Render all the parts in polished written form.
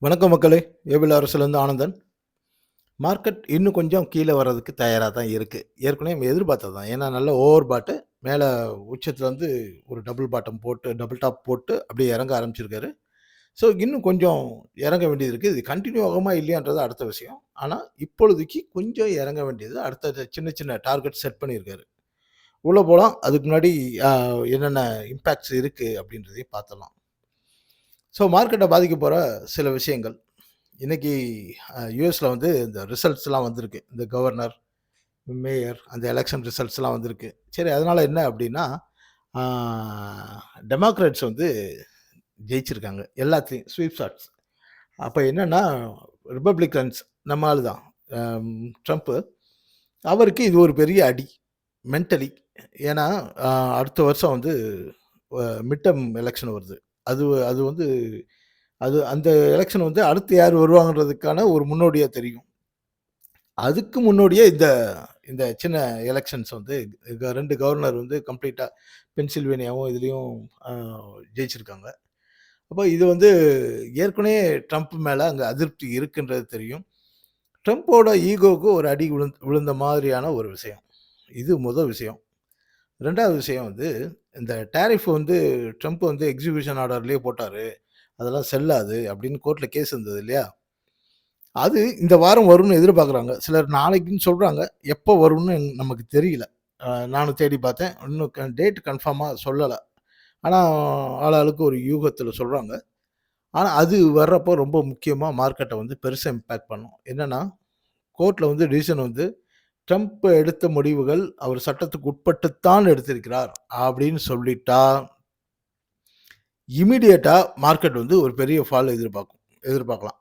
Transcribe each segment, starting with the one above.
வணக்கம் மக்களே! Able அரசுலேருந்து Anandan. Market இன்னும் கொஞ்சம் கீழ வர்றதுக்கு தயாரா தான் இருக்கு. ஏற்கனவே நம்ம எதிர்பார்த்தது தான். ஏன்னா நல்ல ஓவர் பாட்டு மேல உச்சத்துல வந்து ஒரு டபுள் பாட்டம் போட்டு, டபுள் டாப் போட்டு அப்படியே இறங்க ஆரம்பிச்சிருக்காரு. ஸோ இன்னும் கொஞ்சம் இறங்க வேண்டியது இருக்கு. இது கன்டின்யூ ஆகுமா இல்லையான்றது அடுத்த விஷயம். ஆனா இப்பொழுதைக்கு கொஞ்சம் இறங்க வேண்டியது அடுத்த சின்ன சின்ன டார்கெட் செட் பண்ணியிருக்காரு. உள்ள போலாம். அதுக்கு முன்னாடி அ என்னென்ன இம்பேக்ட்ஸ் இருக்கு அப்படின்றதையும் பார்த்துடலாம். ஸோ மார்க்கெட்ட பாதிக்க போற சில விஷயங்கள். இன்னைக்கு யுஎஸ்ல வந்து இந்த ரிசல்ட்ஸ்லாம் வந்திருக்கு. இந்த கவர்னர், மேயர் அந்த எலக்ஷன் ரிசல்ட்ஸ்லாம் வந்திருக்கு. சரி அதனால என்ன அப்டின்னா, ஆ டெமோக்ராட்ஸ் வந்து ஜெயிச்சிருக்காங்க. எல்லாத்துலயும் ஸ்வீப் ஷாட்ஸ். அப்ப என்னன்னா, ரிப்பப்ளிகன்ஸ் நம்ம ஆளு தான். ட்ரம்ப் அவருக்கு இது ஒரு பெரிய அடி. மென்டலி. ஏன்னா, அ அடுத்த வருஷம் வந்து மிட் டெர்ம் எலக்ஷன் வருது. அது அது வந்து அது அந்த எலக்ஷன் வந்து அடுத்து யார் வருவாங்கன்றதுக்கான ஒரு முன்னோடியா தெரியும். அதுக்கு முன்னோடியே இந்த இந்த சின்ன எலக்ஷன்ஸ் வந்து 2 கவர்னர் வந்து கம்ப்ளீட்டா பென்சில்வேனியாவும் இதுலயும் அ ஜெயிச்சிருக்காங்க. அப்ப இது வந்து ஏற்கனவே ட்ரம்ப் மேல அங்க அதிருப்தி இருக்குன்றது தெரியும். ட்ரம்போட ஈகோவுக்கு ஒரு அடி விழுந்த மாதிரியான ஒரு விஷயம். இது விஷயம். 2வது விஷயம் வந்து இந்த டாரிஃப் வந்து ட்ரம்ப் வந்து எக்ஸிகியூஷன் ஆர்டர்லயே போட்டாரு. அதெல்லாம் செல்லாது அப்படின்னு கோர்ட்ல கேஸ் இருந்தது இல்லையா? அது இந்த வாரம் வரும்னு எதிர்பார்க்குறாங்க. சிலர் நாளைக்குன்னு சொல்றாங்க. எப்போ வரும்னு நமக்கு தெரியல. நானும் தேடி பார்த்தேன். இன்னும் டேட் கன்ஃபார்மா சொல்லல. ஆனா, ஆளாளுக்கு ஒரு யூகத்தில சொல்றாங்க. ஆனா, அது வர்றப்போ ரொம்ப முக்கியமா மார்க்கெட்ட வந்து பெருசா இம்பாக்ட் பண்ணும். என்னன்னா, கோர்ட்ல வந்து டிசிஷன் வந்து ட்ரம்ப் எடுத்த முடிவுகள் அவர் சட்டத்துக்கு உட்பட்டுத்தான் எடுத்திருக்கிறார். அப்படின்னு சொல்லிட்டா, இமிடியேட்டா மார்க்கெட் வந்து ஒரு பெரிய ஃபால் எதிர்பார்க்கலாம்.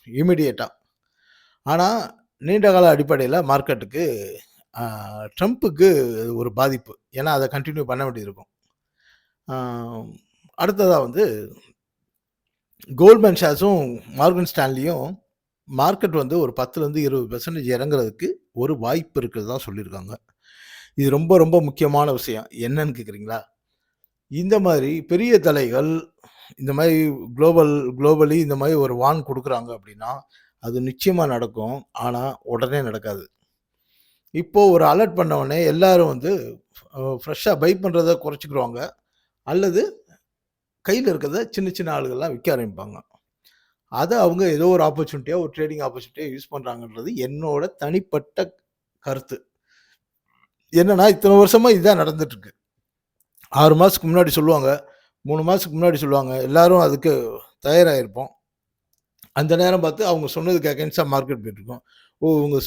இமிடியேட்டா. ஆனா, நீண்ட கால அடிப்படையில மார்க்கெட்டுக்கு அ ட்ரம்ப்புக்கு ஒரு பாதிப்பு. ஏன்னா, அத கன்டின்யூ பண்ண வேண்டியது இருக்கும். ஆ அடுத்ததா வந்து கோல்ட்மேன் ஷார்ஸும், மார்கன் ஸ்டான்லியும் மார்க்கெட் வந்து ஒரு 10லேருந்து 20% இறங்குறதுக்கு ஒரு வாய்ப்பு இருக்கிறதா சொல்லியிருக்காங்க. இது ரொம்ப ரொம்ப முக்கியமான விஷயம். என்னன்னு கேட்குறீங்களா? இந்த மாரி பெரிய தலைகள், இந்த மாரி குளோபலி இந்த மாரி ஒரு வார்ன் குடுக்குறாங்க அப்படின்னா, அது நிச்சயமா நடக்கும். ஆனா, உடனே நடக்காது. இப்போ ஒரு அலர்ட் பண்ண உடனே எல்லாரும் வந்து ஃப்ரெஷ்ஷா பை பண்றத குறைச்சுக்குருவாங்க. அல்லது கையில இருக்கிறத சின்ன சின்ன ஆளுகள்லாம் விக்க ஆரம்பிப்பாங்க. அத அவங்க ஏதோ ஒரு ஆப்பர்ச்சுனிட்டியா, ஒரு ட்ரேடிங் ஆப்பர்ச்சுனிட்டியா யூஸ் பண்றாங்கன்றது என்னோட தனிப்பட்ட கருத்து. என்னன்னா, இத்தன வருஷமா இதுதான் நடந்துட்டு இருக்கு. 6 மாசத்துக்கு முன்னாடி சொல்லுவாங்க. 3 மாசத்துக்கு முன்னாடி சொல்லுவாங்க. எல்லாரும் அதுக்கு தயாராகிருப்போம். அந்த நேரம் பார்த்து அவங்க சொன்னதுக்கு அகைன்ஸ்டா மார்க்கெட் போயிட்டுருக்கும். ஓ! இவங்க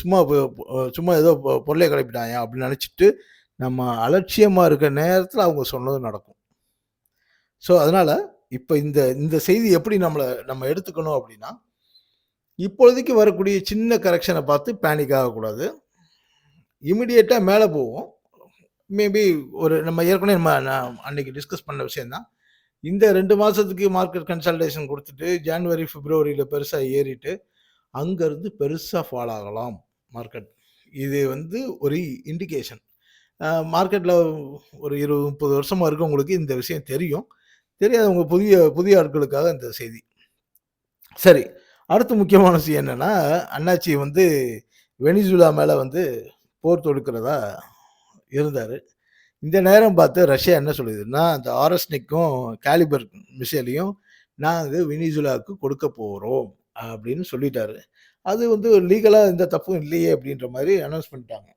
சும்மா ஏதோ பொருளைய கிளப்பிட்டாய்யா அப்படின்னு நெனைச்சுட்டு, நம்ம அலட்சியமா இருக்க நேரத்தில அவங்க சொன்னது நடக்கும். ஸோ, அதனால இப்ப இந்த இந்த செய்தி எப்படி நம்ம எடுத்துக்கணும் அப்படின்னா, இப்பொழுதைக்கு வரக்கூடிய சின்ன கரெக்ஷன பார்த்து பேனிக் ஆகக்கூடாது. இமிடியேட்டா மேல போகும். மேபி ஒரு நம்ம ஏற்கனவே நான் அன்னைக்கு டிஸ்கஸ் பண்ண விஷயம் தான். இந்த 2 மாசத்துக்கு மார்க்கெட் கன்சால்டேஷன் குடுத்துட்டு, ஜான்வரி, பிப்ரவரியில பெருசா ஏறிட்டு, அங்கருந்து பெருசா ஃபால் ஆகலாம் மார்க்கெட். இது வந்து ஒரு இண்டிகேஷன். மார்க்கெட்ல ஒரு 20, 30 வருஷமா இருக்கவங்களுக்கு இந்த விஷயம் தெரியும். தெரியாதவங்க புதிய புதிய ஆட்களுக்காக இந்த செய்தி. சரி. அடுத்து முக்கியமான விஷயம் என்னன்னா, அண்ணாச்சி வந்து வெனிசுலா மேல வந்து போர் தொடுக்கிறதா இருந்தாரு. இந்த நேரம் பார்த்து ரஷ்யா என்ன சொல்லுதுன்னா, அந்த ஆரஸ்னிக்கும், காலிபர் மிசைலையும் நாங்க வெனிசுலாவுக்கு கொடுக்க போறோம் அப்படின்னு சொல்லிட்டாரு. அது வந்து லீகலா எந்த தப்பும் இல்லையே அப்படின்ற மாரி அனௌன்ஸ் பண்ணிட்டாங்க.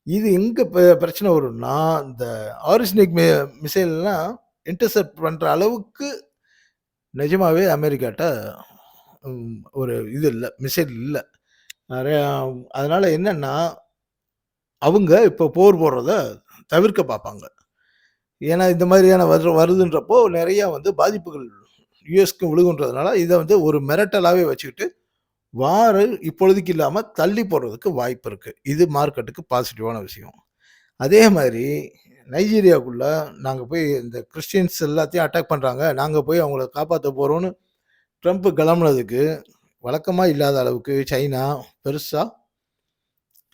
இது எங்க பிரச்சனை வரும்னா, இந்த ஆரிஸ்னிக் மிசைல்லாம் இன்டர்செப்ட் பண்ற அளவுக்கு நிஜமாவே அமெரிக்காட்ட ஒரு இது இல்ல. மிசைல் இல்ல. நெறையா அதனால என்னன்னா, அவங்க இப்ப போர் போடுறத தவிர்க்க பார்ப்பாங்க. ஏன்னா, இந்த மாதிரியான வருதுன்றப்போ நெறைய வந்து பாதிப்புகள் யுஎஸ்க்கு விழுகுன்றதுனால, இத வந்து ஒரு மிரட்டலாவே வச்சுக்கிட்டு, வார் இப்பொழுதைக்கு இல்லாம தள்ளி போடுறதுக்கு வாய்ப்பு இருக்கு. இது மார்க்கெட்டுக்கு பாசிட்டிவான விஷயம். அதே மாரி நைஜீரியாக்குள்ள நாங்க போய் இந்த கிறிஸ்டியன்ஸ் எல்லாத்தையும் அட்டாக் பண்றாங்க. நாங்க போய் அவங்கள காப்பாத்த போறோம்னு ட்ரம்ப் கிளம்புனதுக்கு, வழக்கமா இல்லாத அளவுக்கு சைனா பெருசா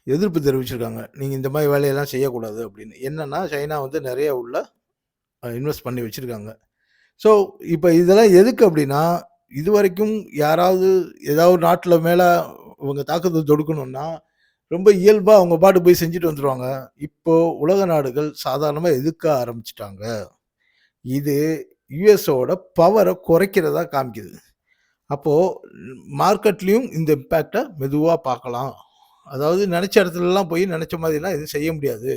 எதிர்ப்பு தெரிவிச்சிருக்காங்க. நீங்க இந்த மாரி வேலையெல்லாம் செய்யக்கூடாது அப்படின்னு. என்னன்னா, சைனா வந்து நெறைய உள்ள இன்வெஸ்ட் பண்ணி வச்சிருக்காங்க. ஸோ, இப்ப இதெல்லாம் எதுக்கு அப்படின்னா, இதுவரைக்கும் யாராவது ஏதாவது ஒரு நாட்டுல மேல இவங்க தாக்குதல் தொடுக்கணும்னா, ரொம்ப இயல்பா அவங்க பாட்டுக்கு போய் செஞ்சுட்டு வந்துருவாங்க. இப்போ உலக நாடுகள் சாதாரணமா எதிர்க்க ஆரம்பிச்சுட்டாங்க. இது யுஎஸோட பவர குறைக்கிறதா காமிக்குது. அப்போ மார்க்கெட்லயும் இந்த இம்பேக்ட்ட மெதுவா பார்க்கலாம். அதாவது நெனச்ச இடத்துலலாம் போய் நெனச்ச மாதிரிலாம் எதுவும் செய்ய முடியாது.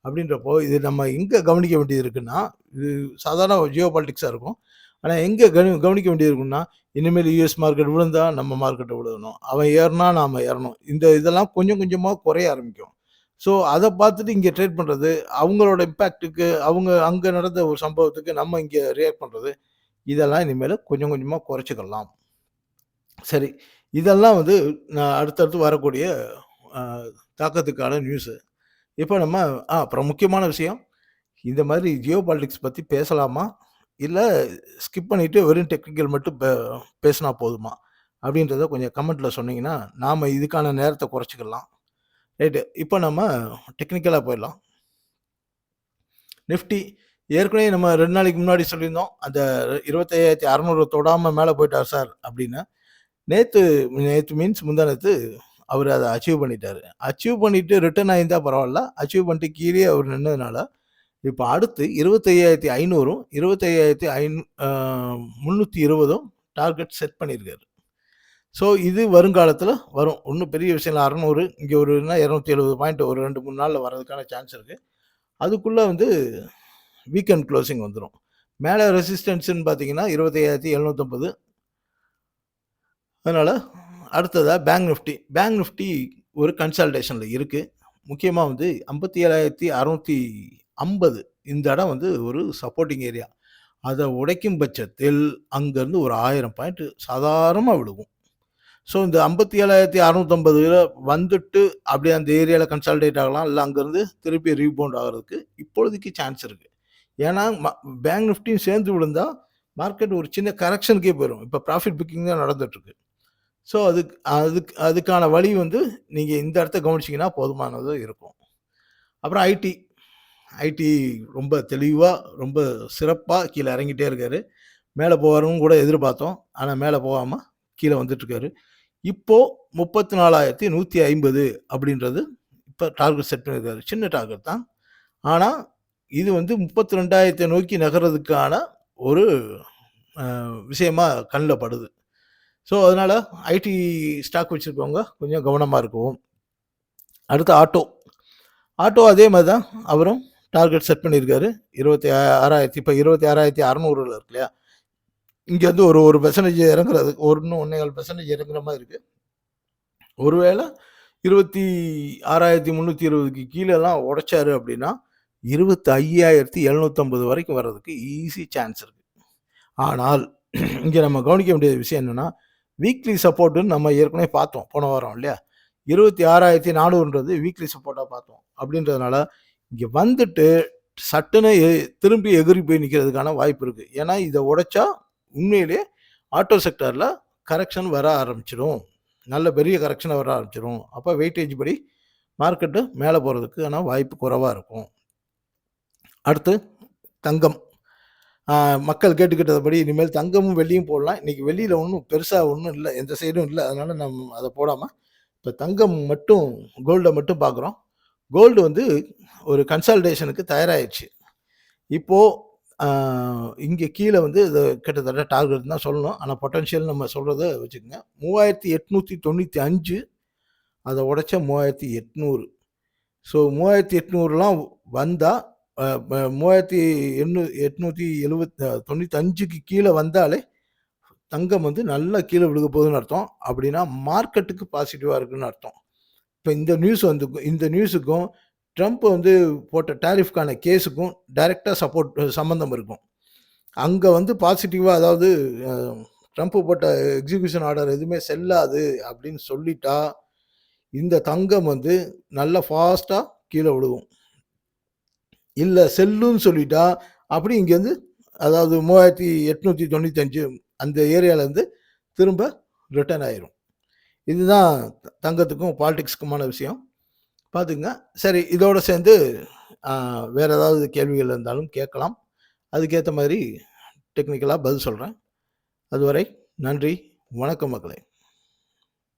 அப்படின்றப்போ, இது நம்ம எங்க கவனிக்க வேண்டியது இருக்குன்னா, இது சாதாரண ஜியோ பாலிடிக்ஸா இருக்கும். ஆனா எங்க கவனிக்க வேண்டியது இருக்குன்னா, இனிமேல் யுஎஸ் மார்க்கெட் விழுந்தா நம்ம மார்க்கெட்ட விழுகணும். அவன் ஏறுனா நாம ஏறணும். இந்த இதெல்லாம் கொஞ்சம் கொஞ்சமா குறைய ஆரம்பிக்கும். ஸோ அத பார்த்துட்டு இங்க ட்ரேட் பண்றது, அவங்களோட இம்பேக்ட்டுக்கு அவங்க அங்க நடந்த ஒரு சம்பவத்துக்கு நம்ம இங்க ரியாக்ட் பண்றது, இதெல்லாம் இனிமேலு கொஞ்சம் கொஞ்சமா குறைச்சுக்கலாம். சரி. இதெல்லாம் வந்து நான் அடுத்தடுத்து வரக்கூடிய அ தாக்கத்துக்கான நியூஸு. இப்ப நம்ம அப்புறம் முக்கியமான விஷயம். இந்த மாதிரி ஜியோ பாலிடிக்ஸ் பத்தி பேசலாமா? இல்ல ஸ்கிப் பண்ணிட்டு வெறும் டெக்னிக்கல் மட்டும் பேசினா போதுமா? அப்படின்றத கொஞ்சம் கமெண்ட்ல சொன்னீங்கன்னா, நாம இதுக்கான நேரத்த குறைச்சுக்கலாம். ரைட்டு. இப்ப நம்ம டெக்னிக்கலா போயிடலாம். நிஃப்டி ஏற்கனவே நம்ம 2 நாளைக்கு முன்னாடி சொல்லியிருந்தோம். அந்த 25,600 தொடாம மேல போயிட்டார் சார் அப்படின்னு. நேத்து நேத்து மீன்ஸ் முந்தா நேத்து அவரு அத அச்சீவ் பண்ணிட்டாரு. அச்சீவ் பண்ணிட்டு ரிட்டர்ன் ஆயிருந்தா பரவால்ல. அச்சீவ் பண்ணிட்டு கீழயே அவரு நின்னதுனால, இப்ப அடுத்து 25,500ம் 25,500 320ம் டார்கெட் செட் பண்ணியிருக்காரு. ஸோ இது வருங்காலத்தில வரும். ஒண்ணும் பெரிய விஷயம் இல்ல. 600 இங்க ஒரு 270 பாயிண்ட் ஒரு 2, 3 நாள்ல வர்றதுக்கான சான்ஸ் இருக்கு. அதுக்குள்ள வந்து வீக்கெண்ட் குளோசிங் வந்துரும். மேல ரெசிஸ்டன்ஸ்ன்னு பார்த்தீங்கன்னா 25,750. அதனால அடுத்ததா பேங்க் நிஃப்டி. பேங்க் நிஃப்டி ஒரு கன்சால்டேஷன்ல இருக்கு. முக்கியமா வந்து 57,650 இந்த இடம் வந்து ஒரு சப்போர்ட்டிங் ஏரியா. அத உடைக்கும் பட்சத்தில் அங்கருந்து ஒரு 1000 பாயிண்ட் சாதாரணமா விழுகும். ஸோ இந்த 57,650 வந்துட்டு அப்படியே அந்த ஏரியால கன்சாலிடேட் ஆகலாம். இல்ல அங்கருந்து திருப்பி ரீபவுண்ட் ஆகுறதுக்கு இப்பொழுதைக்கு சான்ஸ் இருக்கு. ஏன்னா பேங்க் நிஃப்டியும் சேர்ந்து விழுந்தா மார்க்கெட் ஒரு சின்ன கரெக்ஷனுக்கே போயிரும். இப்ப ப்ராஃபிட் புக்கிங் தான் நடந்துட்டு இருக்கு. ஸோ அதுக்கான வழி வந்து நீங்க இந்த இடத்த கவனிச்சீங்கன்னா போதுமானது இருக்கும். அப்புறம் ஐடி. ஐடி ரொம்ப தெளிவா, ரொம்ப சிறப்பா கீழ இறங்கிட்டே இருக்காரு. மேல போவாருன்னு கூட எதிர்பார்த்தோம். ஆனா மேல போகாம கீழ வந்துட்டு இருக்காரு. இப்போ 34,150 அப்படின்றது இப்ப டார்கெட் செட் பண்ணியிருக்காரு. சின்ன டார்கெட் தான். ஆனா இது வந்து 32,000 நோக்கி நகர்றதுக்கான ஒரு விஷயமா கண்ல படுது. ஸோ அதனால ஐடி ஸ்டாக் வச்சிருக்கவங்க கொஞ்சம் கவனமா இருக்கவும். அடுத்து ஆட்டோ. ஆட்டோ அதே மாரி தான் அவரும் டார்கெட் செட் பண்ணியிருக்காரு. 26,000 இப்ப 26,600ல இருக்கு இல்லையா? இங்க வந்து ஒரு 1% இறங்குறது. 1 1/4% இறங்குற மாரி இருக்கு. ஒருவேள 26,320க்கு கீழலாம் உடைச்சாரு அப்படின்னா, 25,750 வரைக்கும் வர்றதுக்கு ஈஸி சான்ஸ் இருக்கு. ஆனால் இங்க நம்ம கவனிக்க வேண்டிய விஷயம் என்னன்னா, வீக்லி சப்போர்ட்ன்னு நம்ம ஏற்கனவே பார்த்தோம் போன வாரம் இல்லையா? 26,400ன்றது வீக்லி சப்போர்ட்டா பார்த்தோம். அப்படின்றதுனால இங்க வந்துட்டு சட்டுன்னு திரும்பி எகிறி போய் நிக்கிறதுக்கான வாய்ப்பு இருக்கு. ஏன்னா இத உடைச்சா உண்மையிலேயே ஆட்டோ செக்டார்ல கரெக்ஷன் வர ஆரம்பிச்சிடும். நல்ல பெரிய கரெக்ஷனா வர ஆரம்பிச்சிரும். அப்ப வெயிட்டேஜ் படி மார்க்கெட்டு மேல போறதுக்கான வாய்ப்பு குறைவா இருக்கும். அடுத்து தங்கம். மக்கள் கேட்டுக்கிட்டபடி இனிமேல் தங்கமும், வெள்ளியும் போடலாம். இன்னைக்கு வெள்ளியில ஒண்ணும் பெருசா ஒண்ணும் இல்ல. எந்த சைடும் இல்ல. அதனால நம்ம அத போடாம, இப்ப தங்கம் மட்டும் கோல்ட மட்டும் பார்க்குறோம். கோல்டு வந்து ஒரு கன்சாலிடேஷனுக்கு தயாராயிருச்சு. இப்போ அ இங்க கீழ வந்து இது கிட்டத்தட்ட டார்கெட்ன்னு தான் சொல்லணும். ஆனா பொட்டன்ஷியல் நம்ம சொல்றத வச்சுக்கங்க. 3,895 அத உடைச்சா 3,800. ஸோ 3,800லாம் வந்தா அ ப 3,895க்கு கீழ வந்தாலே தங்கம் வந்து நல்லா கீழ விழுக போகுதுன்னு அர்த்தம். அப்படின்னா மார்க்கெட்டுக்கு பாசிட்டிவா இருக்குன்னு அர்த்தம். இப்ப இந்த நியூஸுக்கும் ட்ரம்ப் வந்து போட்ட டாரிஃப்க்கான கேஸுக்கும் டைரக்ட்டா சம்மந்தம் இருக்கும். அங்க வந்து பாசிட்டிவா அதாவது அ ட்ரம்ப் போட்ட எக்ஸிகியூஷன் ஆர்டர் எதுவுமே செல்லாது அப்படின்னு சொல்லிட்டா, இந்த தங்கம் வந்து நல்லா ஃபாஸ்ட்டா கீழ விழுகும். இல்ல செல்லுன்னு சொல்லிட்டா, அப்படி இங்கேருந்து அதாவது 3,895 அந்த ஏரியாலேருந்து திரும்ப ரிட்டர்ன் ஆயிரும். இதுதான் தங்கத்துக்கும், பாலிடிக்ஸ்க்குமான விஷயம். பார்த்துக்கங்க. சரி இதோட சேர்ந்து அ வேற ஏதாவது கேள்விகள் இருந்தாலும் கேட்கலாம். அதுக்கேத்த மாதிரி டெக்னிக்கலா பதில் சொல்றேன். அதுவரை நன்றி. வணக்கம் மக்களே.